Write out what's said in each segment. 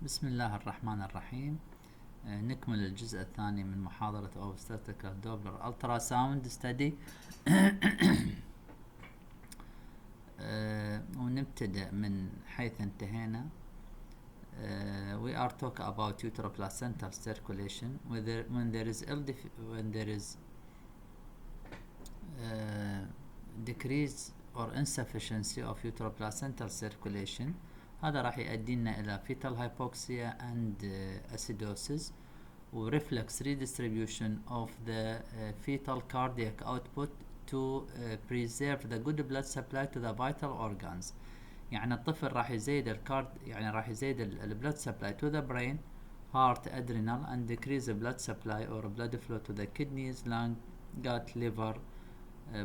بسم الله الرحمن الرحيم. نكمل الجزء الثاني من محاضرة Obstetrical Doppler Ultrasound Study. ونبتدأ من حيث انتهينا. We are talking about uteroplacental circulation when there is decrease or insufficiency of uteroplacental circulation. هذا راح يؤدينا إلى fetal hypoxia and acidosis و reflex redistribution of the fetal cardiac output to preserve the good blood supply to the vital organs. يعني الطفل راح يزيد راح يزيد ال blood supply to the brain, heart, adrenal and decrease the blood supply or blood flow to the kidneys, lung, gut, liver,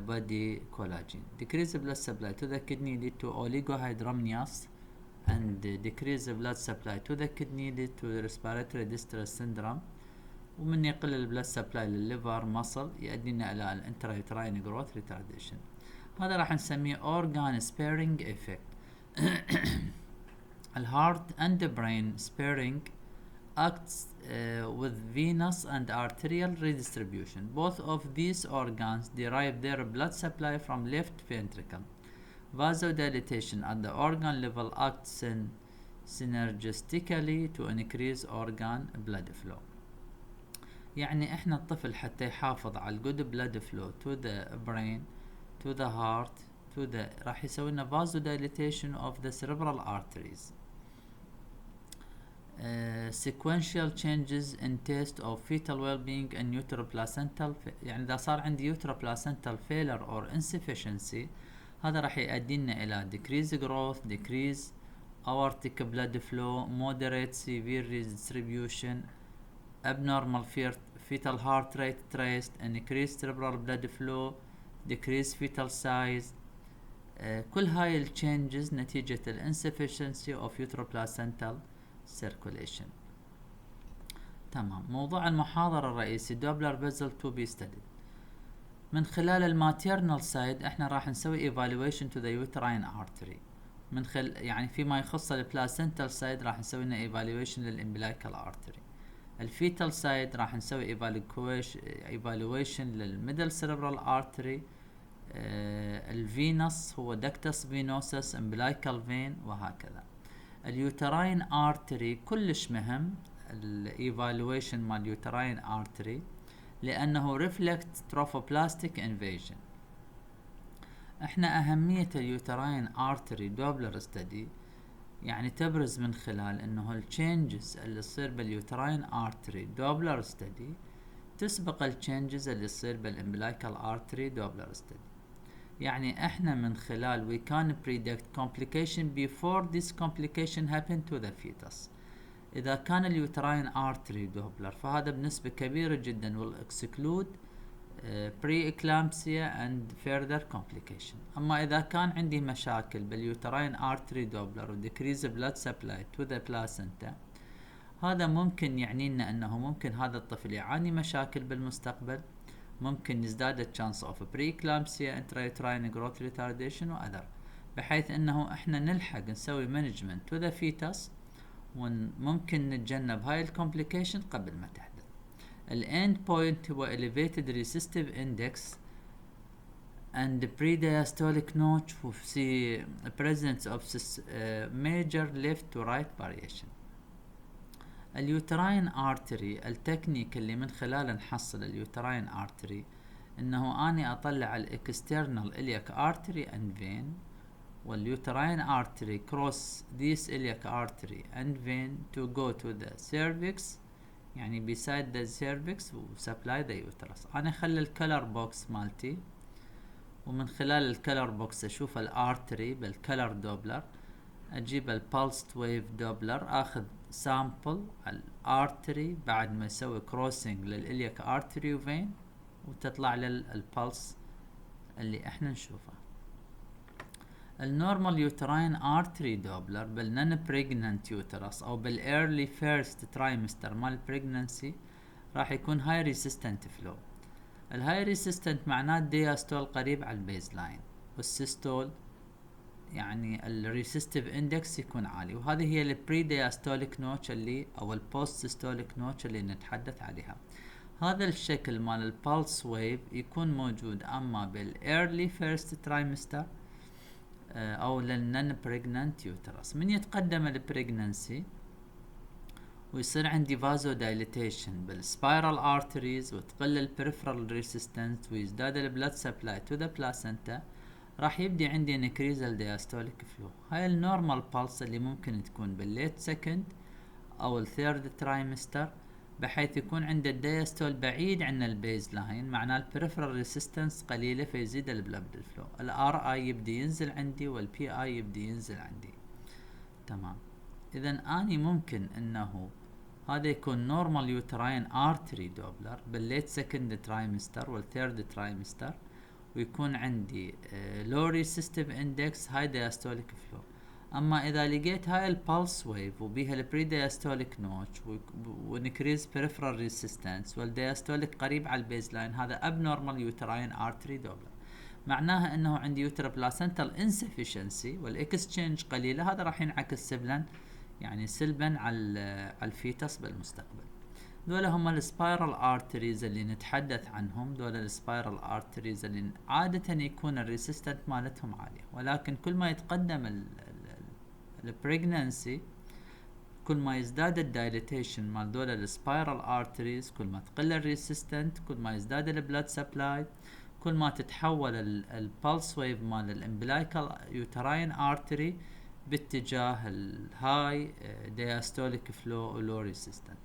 body collagen. Decrease the blood supply to the kidney lead to oligohydramnios and decrease the blood supply to the kidney lead to respiratory distress syndrome. ومن يقل البلاد سبلاي للليفر مصل يؤدينا الى الانترايوتراين جروث ريتارديشن. هذا راح نسميه organ sparing effect. الهارت and the brain sparing acts with venous and arterial redistribution. Both of these organs derive their blood supply from left ventricle. Vasodilatation at the organ level acts synergistically to increase organ blood flow. يعني احنا الطفل حتى يحافظ على الجود بلاد فلو to the brain, to the heart, to the راح يسوي لنا vasodilatation of the cerebral arteries. Sequential changes in test of fetal well-being and uteroplacental يعني إذا صار عندي uteroplacental failure or insufficiency هذا راح يؤدينا إلى decrease growth, decrease aortic blood flow, moderate severe redistribution, abnormal fetal heart rate traced, increased cerebral blood flow, decreased fetal size. كل هاي التشينجز نتيجة insufficiency of uteroplacental circulation. تمام. موضوع المحاضرة الرئيسي Doppler vessel to be studied. من خلال الماتيرنال سايد احنا راح نسوي evaluation to the uterine artery. يعني فيما يخص البلاسنتال سايد راح نسوي لنا evaluation للامبلايكال artery. الفيتال سايد راح نسوي evaluation للميدل سيربرال ارتري. الفينس هو دكتس فينوسس امبلايكال فين وهكذا. اليوتراين ارتري كلش مهم الايفالويشن مال اليوتراين ارتري لانه ريفلكت تروفوبلاستيك انفيجن. احنا اهمية اليوتراين ارتري دوبلر ستدي يعني تبرز من خلال انه التشينجز اللي تصير باليوتراين ارتري دوبلر ستدي تسبق التشينجز اللي تصير بالامبلايكال ارتري دوبلر ستدي. يعني احنا من خلال we can predict complication before this complication happen to the fetus. اذا كان اليوتراين ارتري دوبلر فهذا بنسبة كبيرة جدا will exclude pre-eclampsia and further complication. اما اذا كان عندي مشاكل باليوتراين ارتري دوبلر و decrease blood supply to the placenta هذا ممكن يعني لنا انه ممكن هذا الطفل يعاني مشاكل بالمستقبل، ممكن يزداد chance of pre-eclampsia, intrauterine growth retardation و other، بحيث انه احنا نلحق نسوي management to the fetus وممكن نتجنب هاي الكومبليكيشن قبل ما تحدث. الاند بوينت هو elevated resistive index and pre-diastolic notch وفي presence of major left to right variation. اليوتراين ارتري التكنيك اللي من خلاله نحصل اليوتراين ارتري انه اني اطلع الاكسترنال iliac artery and vein واليوتراين artery cross this iliac artery and vein to go to the cervix يعني beside the cervix و supply the uterus. انا اخلي الكلر بوكس مالتي ومن خلال الكلر بوكس اشوف الارتري بالكلر دوبلر، اجيب البلسد ويف دوبلر اخذ سامبل الارتري بعد ما يسوي كروسنج للإلياك ارتري وفين وتطلع للبلس اللي احنا نشوفه. النورمال يوتراين ارتري دوبلر بالنون بريجننت يوترس او بالايرلي فيرست ترايمستر مال بريجننسي راح يكون هاي ريسيستنت فلو. الهاي ريسيستنت معناه الدياستول قريب على البيز لاين والسيستول يعني الريسيستيف اندكس يكون عالي، وهذه هي البري دياستوليك نوتش اللي او البوست سيستوليك نوتش اللي نتحدث عليها. هذا الشكل مال البالس ويف يكون موجود اما بالايرلي فيرست ترايمستر او للنن بريجننت يوترس. من يتقدم البريجننسي ويصير عندي فازو دايليتيشن بالسبايرال ارتريز وتقل البريفرال ريسيستنس ويزداد البلاد سبلاي تو ذا بلاسنتا، راح يبدي عندي نكريزال دياستوليك فلو. هاي النورمال بالس اللي ممكن تكون بالليت سكند او الثيرد ترايمستر، بحيث يكون عند الدياستول بعيد عن البيز لاين، معناه البريفرال ريسيستنس قليله فيزيد البلد فلو. الار اي يبدي ينزل عندي والبي اي يبدي ينزل عندي. تمام. اذا اني ممكن انه هذا يكون نورمال يوتراين ارتري دوبلر بالليت سكند ترايمستر والثيرد ترايمستر، ويكون عندي لو ريسيستيف اندكس هاي دياستوليك فلو. اما اذا لقيت هاي البلس ويف وبيها البري دياستوليك نوتش ونكريز بريفرال ريسيستنس والدياستوليك قريب على البيز لاين، هذا اب نورمال يوتراين ارتري دوبلر، معناها انه عندي يوترا بلاسنتال انسفشنسي والاكسشينج قليله. هذا راح ينعكس سلبا يعني سلبا على الفيتس بالمستقبل. دول هم السبايرال ارتريز اللي نتحدث عنهم. دول السبايرال ارتريز اللي عادة يكون الريسيستنت مالتهم عالية، ولكن كل ما يتقدم البريجنانسي كل ما يزداد الدايليتيشن مال دول السبايرال ارتريز، كل ما تقل الريسيستنت، كل ما يزداد البلاد سبلاي، كل ما تتحول البلس ويف مال الامبلايكال يوتراين ارتري باتجاه الهاي دياستوليك فلو ولو ريسيستنت.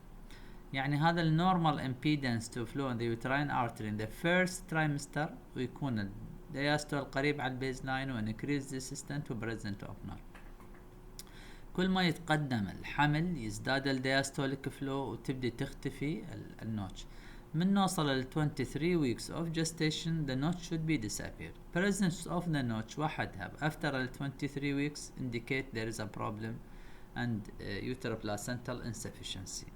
يعني هذا النورمال امبيدنس تو فلو ان ذا يوتراين ارتري ان ذا فيرست ترايمستر، ويكون الدياستول قريب على البيز لاين وانكريز ريسيستنت وبريزنت اوبنر. كل ما يتقدم الحمل يزداد الدياستوليك فلو وتبدي تختفي النوتش. من نوصل ل 23 weeks of gestation the notch should be disappeared. Presence of the notch وحدها after 23 weeks indicate there is a problem and uteroplacental insufficiency.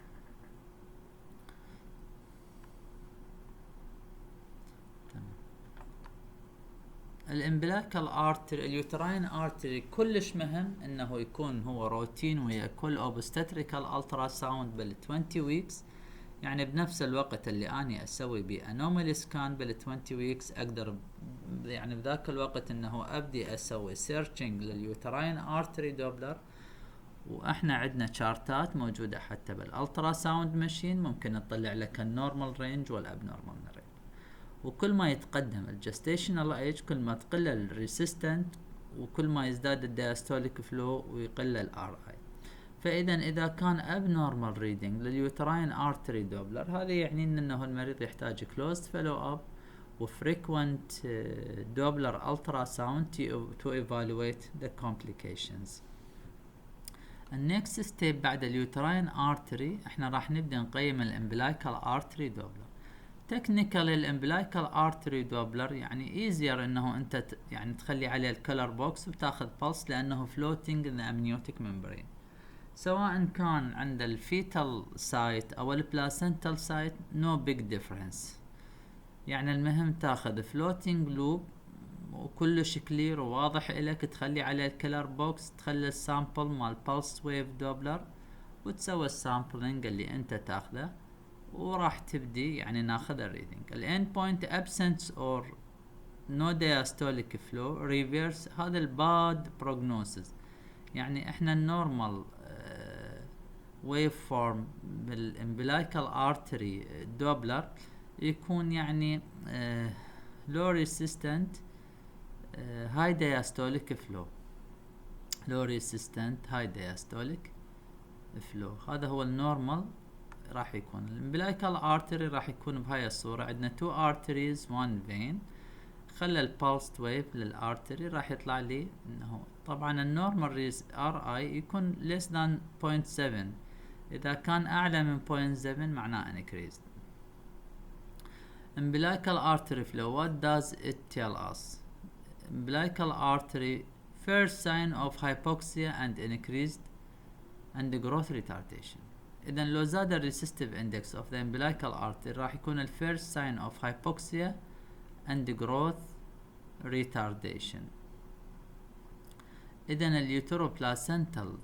الامبلاكال ارتري اليوتراين ارتري كلش مهم انه يكون هو روتين ويا كل اوبستاتريكال الترا ساوند بال 20 ويكس. يعني بنفس الوقت اللي اني اسوي بيه انومالي سكان بال 20 ويكس اقدر يعني بذاك الوقت انه ابدي اسوي سيرشنج لليوتراين ارتري دوبلر. واحنا عندنا شارتات موجوده حتى بالالترا ساوند ماشين ممكن نطلع لك النورمال رينج والابنورمال رينج. وكل ما يتقدم الجستيشنال ايج كل ما تقل الريسيستنت وكل ما يزداد الدياستوليك فلو ويقل الار اي. فاذا اذا كان ابنورمال ريدنج لليوتراين ارتري دوبلر، هذا يعني انه المريض يحتاج كلوزد فلو اب وفريكوينت دوبلر الترا ساوند تو ايفالويت ذا كومبليكيشنز. النكست ستيب بعد اليوتراين ارتري احنا راح نبدا نقيم الامبلايكال ارتري دوبلر. تكنيكال الامبلايكال ارتري دوبلر يعني ايزير انه انت يعني تخلي عليه الكلر بوكس وتاخذ بلس لانه فلوتينج ان امنيوتيك ممبرين، سواء كان عند الفيتال سايت او البلاسنتال سايت نو بيج ديفرنس. يعني المهم تاخذ فلوتينج لوب وكلش كلير وواضح الك، تخلي عليه الكلر بوكس، تخلي السامبل مال بلس ويف دوبلر وتسوي السامبلينج اللي انت تاخذه، وراح تبدي يعني ناخذ الريدنج. الاند بوينت ابسنس اور نو diastolic flow reverse، هذا الباد بروجنوسيس. يعني احنا النورمال ويف فورم بالامبلايكال ارتري دوبلر يكون يعني لو ريسيستنت هاي diastolic flow، لو ريسيستنت هاي diastolic flow. هذا هو النورمال راح يكون. الامبلايكال ارتري راح يكون بهاي الصورة، عندنا 2 arteries 1 vein. خلى البالست ويف للارتري راح يطلع لي انه طبعا النورمال ريز ار اي يكون less than 0.7، اذا كان اعلى من 0.7 معناه increased. umbilical artery flow, what does it tell us? Umbilical artery first sign of hypoxia and increased and growth retardation. اذا لو زاد الريسيستيف اندكس of the umbilical artery راح يكون first sign of hypoxia and growth retardation. إذن اليوتروبلاسنتال